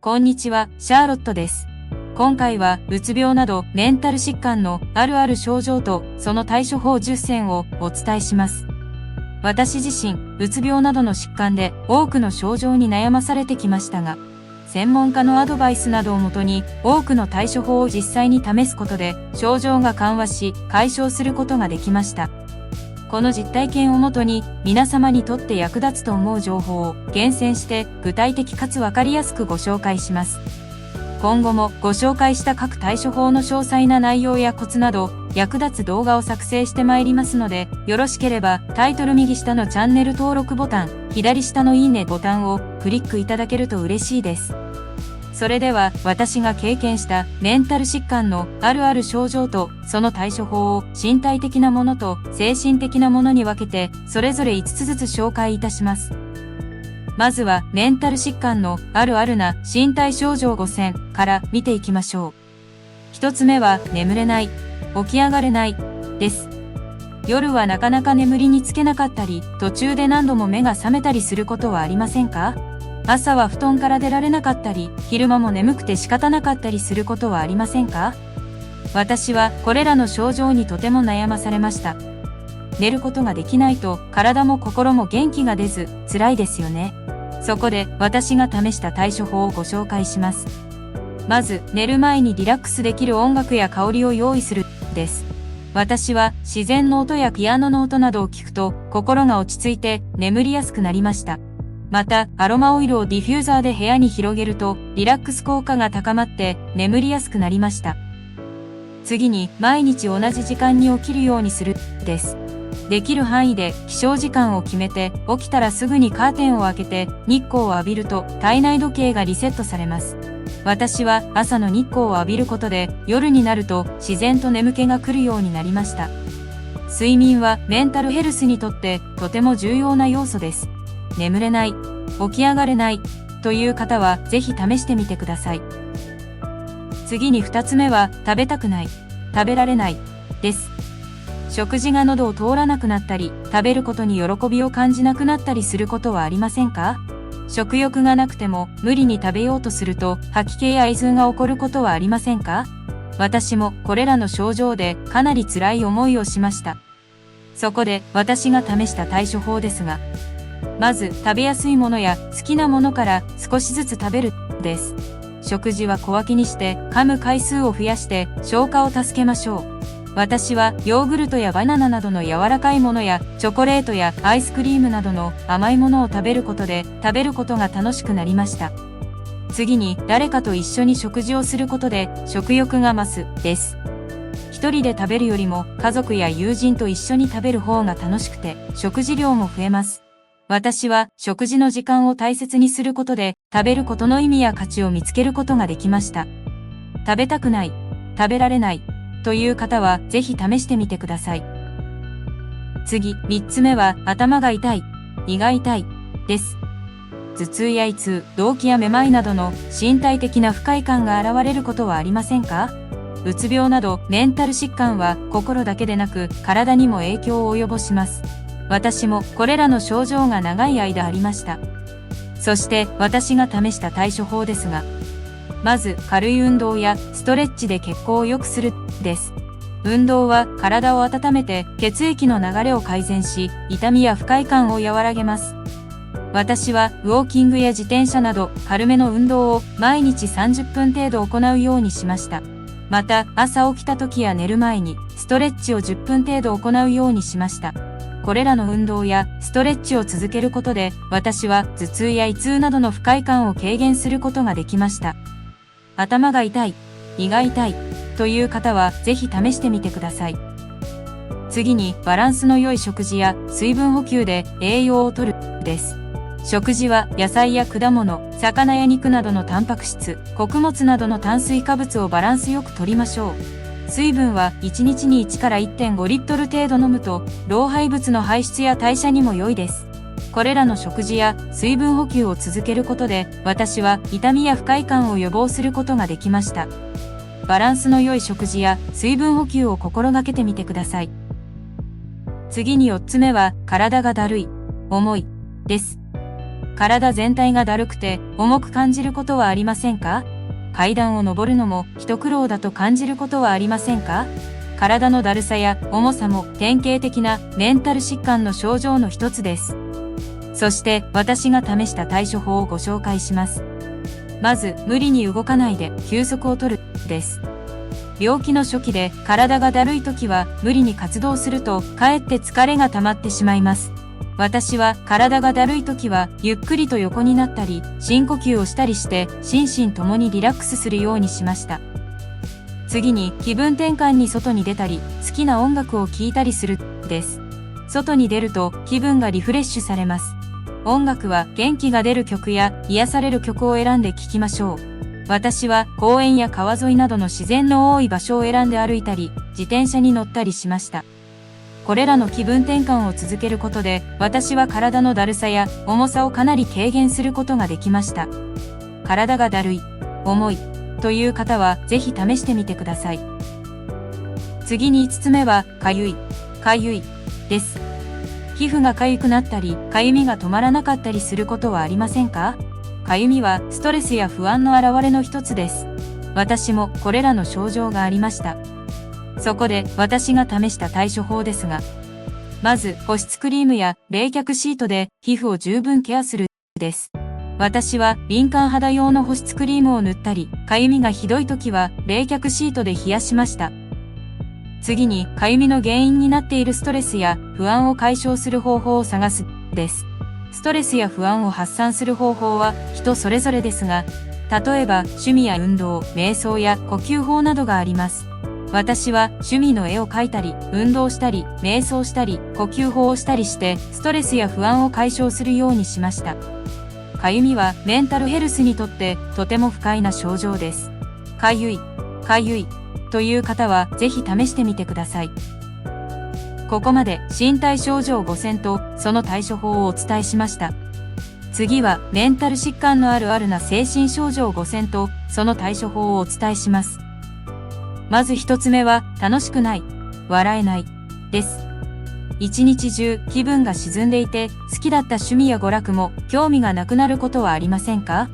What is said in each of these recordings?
こんにちは、シャーロットです。今回は、うつ病などメンタル疾患のあるある症状とその対処法10選をお伝えします。私自身、うつ病などの疾患で多くの症状に悩まされてきましたが、専門家のアドバイスなどをもとに多くの対処法を実際に試すことで症状が緩和し解消することができました。この実体験をもとに皆様にとって役立つと思う情報を厳選して具体的かつわかりやすくご紹介します。今後もご紹介した各対処法の詳細な内容やコツなど役立つ動画を作成してまいりますので、よろしければタイトル右下のチャンネル登録ボタン、左下のいいねボタンをクリックいただけると嬉しいです。それでは私が経験したメンタル疾患のあるある症状とその対処法を身体的なものと精神的なものに分けてそれぞれ5つずつ紹介いたします。まずはメンタル疾患のあるあるな身体症状5選から見ていきましょう。1つ目は眠れない、起き上がれないです。夜はなかなか眠りにつけなかったり、途中で何度も目が覚めたりすることはありませんか？朝は布団から出られなかったり、昼間も眠くて仕方なかったりすることはありませんか？私はこれらの症状にとても悩まされました。寝ることができないと体も心も元気が出ず辛いですよね。そこで私が試した対処法をご紹介します。まず、寝る前にリラックスできる音楽や香りを用意するです。私は自然の音やピアノの音などを聞くと心が落ち着いて眠りやすくなりました。また、アロマオイルをディフューザーで部屋に広げると、リラックス効果が高まって眠りやすくなりました。次に、毎日同じ時間に起きるようにする、です。できる範囲で起床時間を決めて、起きたらすぐにカーテンを開けて、日光を浴びると体内時計がリセットされます。私は朝の日光を浴びることで、夜になると自然と眠気が来るようになりました。睡眠はメンタルヘルスにとってとても重要な要素です。眠れない、起き上がれないという方はぜひ試してみてください。次に2つ目は食べたくない、食べられないです。食事が喉を通らなくなったり、食べることに喜びを感じなくなったりすることはありませんか？食欲がなくても無理に食べようとすると吐き気や胃痛が起こることはありませんか？私もこれらの症状でかなり辛い思いをしました。そこで私が試した対処法ですが、まず食べやすいものや好きなものから少しずつ食べるです。食事は小分けにして噛む回数を増やして消化を助けましょう。私はヨーグルトやバナナなどの柔らかいものやチョコレートやアイスクリームなどの甘いものを食べることで食べることが楽しくなりました。次に誰かと一緒に食事をすることで食欲が増すです。一人で食べるよりも家族や友人と一緒に食べる方が楽しくて食事量も増えます。私は食事の時間を大切にすることで食べることの意味や価値を見つけることができました。食べたくない、食べられないという方はぜひ試してみてください。次、3つ目は頭が痛い、胃が痛いです。頭痛や胃痛、動悸やめまいなどの身体的な不快感が現れることはありませんか？うつ病などメンタル疾患は心だけでなく体にも影響を及ぼします。私もこれらの症状が長い間ありました。そして私が試した対処法ですが、まず軽い運動やストレッチで血行を良くするです。運動は体を温めて血液の流れを改善し、痛みや不快感を和らげます。私はウォーキングや自転車など軽めの運動を毎日30分程度行うようにしました。また朝起きた時や寝る前にストレッチを10分程度行うようにしました。これらの運動やストレッチを続けることで私は頭痛や胃痛などの不快感を軽減することができました。頭が痛い、胃が痛いという方はぜひ試してみてください。次にバランスの良い食事や水分補給で栄養を摂るです。食事は野菜や果物、魚や肉などのタンパク質、穀物などの炭水化物をバランスよく摂りましょう。水分は1日に1から1.5リットル程度飲むと老廃物の排出や代謝にも良いです。これらの食事や水分補給を続けることで私は痛みや不快感を予防することができました。バランスの良い食事や水分補給を心がけてみてください。次に4つ目は体がだるい、重いです。体全体がだるくて重く感じることはありませんか？階段を上るのも一苦労だと感じることはありませんか？体のだるさや重さも典型的なメンタル疾患の症状の一つです。そして私が試した対処法をご紹介します。まず、無理に動かないで休息を取るです。病気の初期で体がだるい時は無理に活動するとかえって疲れが溜まってしまいます。私は体がだるい時はゆっくりと横になったり深呼吸をしたりして心身ともにリラックスするようにしました。次に気分転換に外に出たり好きな音楽を聴いたりするです。外に出ると気分がリフレッシュされます。音楽は元気が出る曲や癒される曲を選んで聴きましょう。私は公園や川沿いなどの自然の多い場所を選んで歩いたり自転車に乗ったりしました。これらの気分転換を続けることで、私は体のだるさや重さをかなり軽減することができました。体がだるい、重いという方はぜひ試してみてください。次に5つ目は、かゆいです。皮膚がかゆくなったり、かゆみが止まらなかったりすることはありませんか？かゆみはストレスや不安の表れの一つです。私もこれらの症状がありました。そこで私が試した対処法ですが、まず保湿クリームや冷却シートで皮膚を十分ケアするです。私は敏感肌用の保湿クリームを塗ったり、かゆみがひどい時は冷却シートで冷やしました。次にかゆみの原因になっているストレスや不安を解消する方法を探すです。ストレスや不安を発散する方法は人それぞれですが、例えば趣味や運動、瞑想や呼吸法などがあります。私は趣味の絵を描いたり、運動したり、瞑想したり、呼吸法をしたりして、ストレスや不安を解消するようにしました。かゆみはメンタルヘルスにとってとても不快な症状です。かゆいという方はぜひ試してみてください。ここまで身体症状5選とその対処法をお伝えしました。次はメンタル疾患のあるあるな精神症状5選とその対処法をお伝えします。まず一つ目は、楽しくない、笑えないです。一日中気分が沈んでいて、好きだった趣味や娯楽も興味がなくなることはありませんか？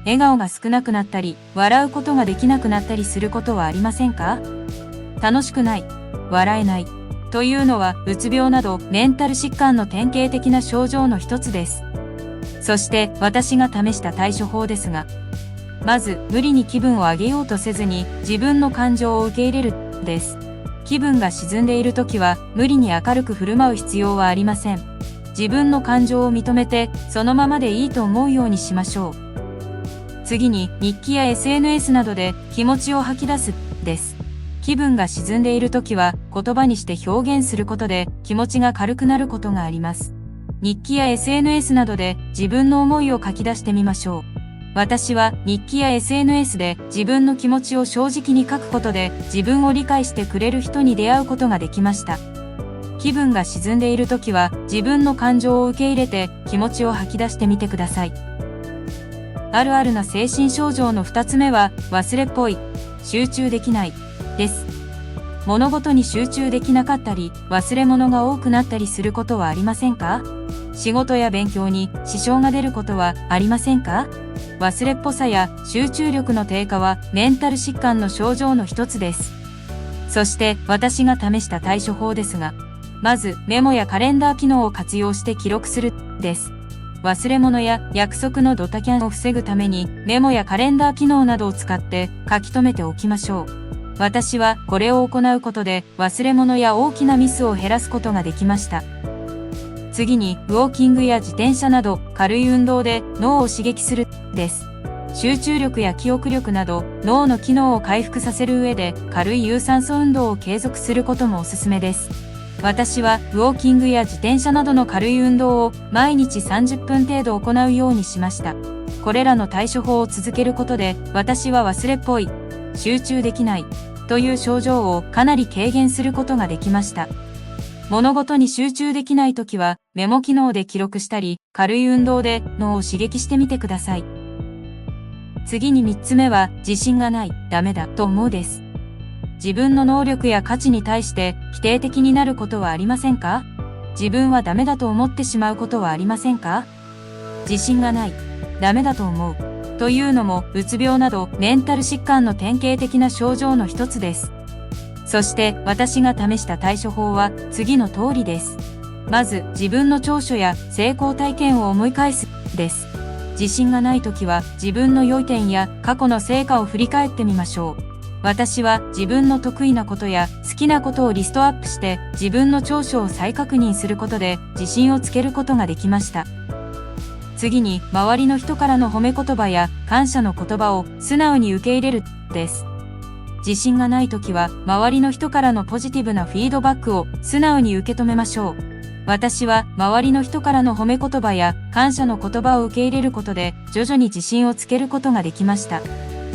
笑顔が少なくなったり、笑うことができなくなったりすることはありませんか？楽しくない、笑えないというのは、うつ病などメンタル疾患の典型的な症状の一つです。そして私が試した対処法ですが、まず無理に気分を上げようとせずに自分の感情を受け入れるです。気分が沈んでいる時は無理に明るく振る舞う必要はありません。自分の感情を認めてそのままでいいと思うようにしましょう。次に日記や SNS などで気持ちを吐き出すです。気分が沈んでいる時は言葉にして表現することで気持ちが軽くなることがあります。日記や SNS などで自分の思いを書き出してみましょう。私は日記や SNS で自分の気持ちを正直に書くことで自分を理解してくれる人に出会うことができました。気分が沈んでいる時は自分の感情を受け入れて気持ちを吐き出してみてください。あるあるな精神症状の2つ目は、忘れっぽい、集中できないです。物事に集中できなかったり、忘れ物が多くなったりすることはありませんか？仕事や勉強に支障が出ることはありませんか？忘れっぽさや集中力の低下はメンタル疾患の症状の一つです。そして私が試した対処法ですが、まずメモやカレンダー機能を活用して記録するです。忘れ物や約束のドタキャンを防ぐためにメモやカレンダー機能などを使って書き留めておきましょう。私はこれを行うことで忘れ物や大きなミスを減らすことができました。次にウォーキングや自転車など軽い運動で脳を刺激するです。集中力や記憶力など脳の機能を回復させる上で軽い有酸素運動を継続することもおすすめです。私はウォーキングや自転車などの軽い運動を毎日30分程度行うようにしました。これらの対処法を続けることで私は忘れっぽい、集中できないという症状をかなり軽減することができました。物事に集中できないときはメモ機能で記録したり軽い運動で脳を刺激してみてください。次に3つ目は自信がない、ダメだと思うです。自分の能力や価値に対して否定的になることはありませんか？自分はダメだと思ってしまうことはありませんか？自信がない。ダメだと思う。というのも、うつ病などメンタル疾患の典型的な症状の一つです。そして私が試した対処法は次の通りです。まず、自分の長所や成功体験を思い返す、です。自信がないときは自分の良い点や過去の成果を振り返ってみましょう。私は自分の得意なことや好きなことをリストアップして自分の長所を再確認することで自信をつけることができました。次に、周りの人からの褒め言葉や感謝の言葉を素直に受け入れる、です。自信がないときは周りの人からのポジティブなフィードバックを素直に受け止めましょう。私は周りの人からの褒め言葉や感謝の言葉を受け入れることで徐々に自信をつけることができました。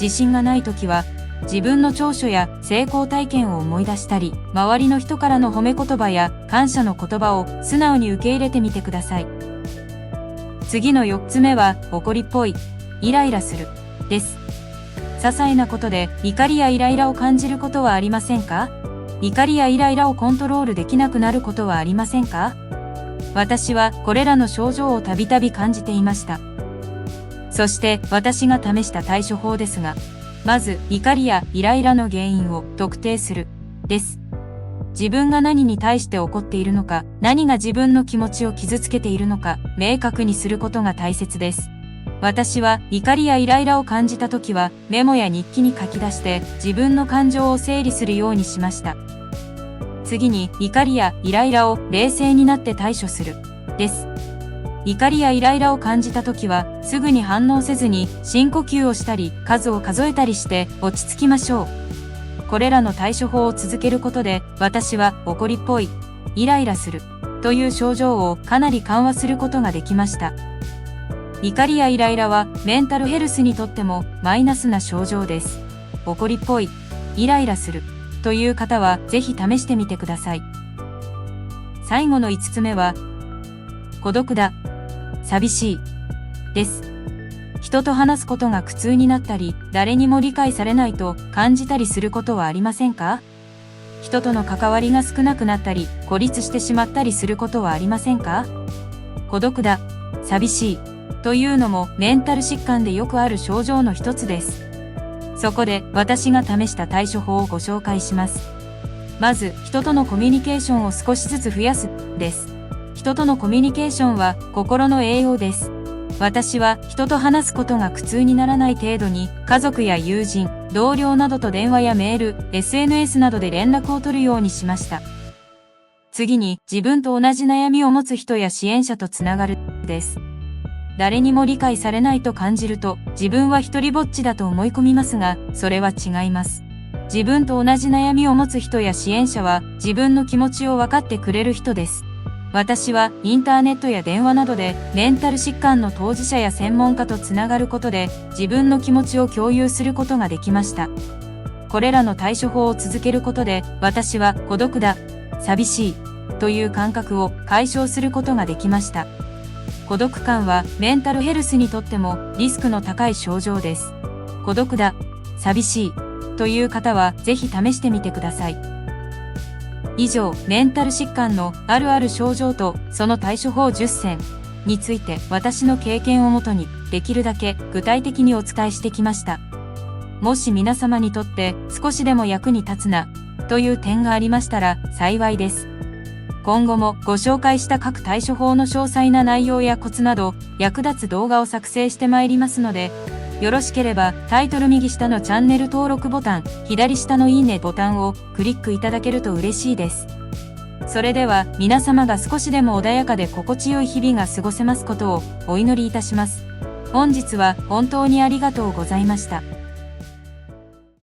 自信がないときは自分の長所や成功体験を思い出したり、周りの人からの褒め言葉や感謝の言葉を素直に受け入れてみてください。次の4つ目は、怒りっぽい、イライラする、です。些細なことで怒りやイライラを感じることはありませんか？怒りやイライラをコントロールできなくなることはありませんか？私はこれらの症状をたびたび感じていました。そして私が試した対処法ですが、まず怒りやイライラの原因を特定する、です。自分が何に対して怒っているのか、何が自分の気持ちを傷つけているのか、明確にすることが大切です。私は怒りやイライラを感じたときはメモや日記に書き出して自分の感情を整理するようにしました。次に怒りやイライラを冷静になって対処する、です。怒りやイライラを感じたときはすぐに反応せずに深呼吸をしたり数を数えたりして落ち着きましょう。これらの対処法を続けることで私は怒りっぽい、イライラするという症状をかなり緩和することができました。怒りやイライラはメンタルヘルスにとってもマイナスな症状です。怒りっぽい、イライラするという方はぜひ試してみてください。最後の5つ目は、孤独だ、寂しい、です。人と話すことが苦痛になったり、誰にも理解されないと感じたりすることはありませんか？人との関わりが少なくなったり、孤立してしまったりすることはありませんか？孤独だ、寂しい、というのもメンタル疾患でよくある症状の一つです。そこで私が試した対処法をご紹介します。まず、人とのコミュニケーションを少しずつ増やす、です。人とのコミュニケーションは心の栄養です。私は人と話すことが苦痛にならない程度に家族や友人、同僚などと電話やメール、SNS などで連絡を取るようにしました。次に自分と同じ悩みを持つ人や支援者とつながる、です。誰にも理解されないと感じると自分は一人ぼっちだと思い込みますが、それは違います。自分と同じ悩みを持つ人や支援者は自分の気持ちを分かってくれる人です。私はインターネットや電話などでメンタル疾患の当事者や専門家とつながることで自分の気持ちを共有することができました。これらの対処法を続けることで私は孤独だ、寂しいという感覚を解消することができました。孤独感はメンタルヘルスにとってもリスクの高い症状です。孤独だ、寂しいという方はぜひ試してみてください。以上、メンタル疾患のあるある症状とその対処法10選について私の経験をもとにできるだけ具体的にお伝えしてきました。もし皆様にとって少しでも役に立つなという点がありましたら幸いです。今後もご紹介した各対処法の詳細な内容やコツなど役立つ動画を作成してまいりますので、よろしければタイトル右下のチャンネル登録ボタン、左下のいいねボタンをクリックいただけると嬉しいです。それでは皆様が少しでも穏やかで心地よい日々が過ごせますことをお祈りいたします。本日は本当にありがとうございました。